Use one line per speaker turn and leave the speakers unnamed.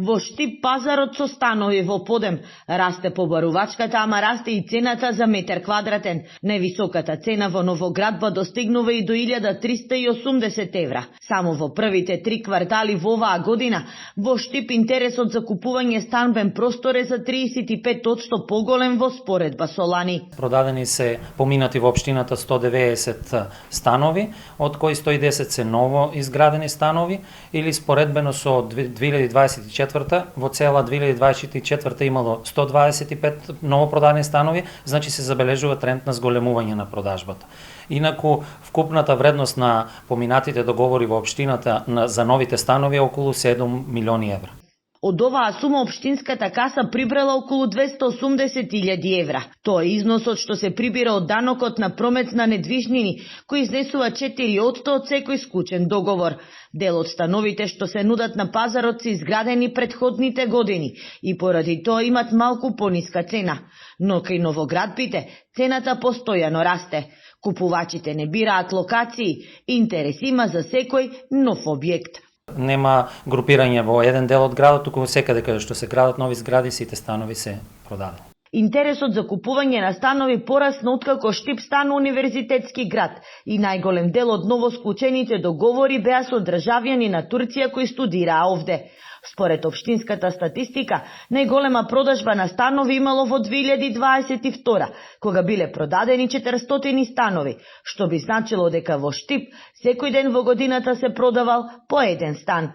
Во Штип пазарот со станови во подем расте побарувачката, ама расте и цената за метар квадратен. Највисоката цена во новоградба достигнува и до 1380 евра. Само во првите 3 квартали во оваа година во Штип интересот за купување станбен простор е за 35% поголем во споредба со лани.
Продадени се поминати во општината 190 станови, од кои 110 се ново изградени станови, или споредбено со 2024 во цела 2024 имало 125 ново продадени станови, значи се забележува тренд на зголемување на продажбата. Инаку, вкупната вредност на поминатите договори во општината за новите станови е околу 7 милиони евра.
Од оваа сума општинската каса прибрала околу 280.000 евра. Тоа е износот што се прибира од данокот на промет на недвижнини, кој изнесува 4% од секој склучен договор. Дел од становите што се нудат на пазарот се изградени предходните години и поради тоа имат малку пониска цена. Но кај новоградбите цената постојано расте. Купувачите не бираат локации, интерес има за секој нов објект.
Нема групирање во еден дел од градот, туку секаде каде што се градат нови згради, сите станови се продадени.
Интересот за купување на станови порасна откако Штип стана универзитетски град и најголем дел од новосклучените договори беа со државјани на Турција кои студираа овде. Според општинската статистика, најголема продажба на станови имало во 2022, кога биле продадени 400 станови, што би значило дека во Штип секој ден во годината се продавал по еден стан.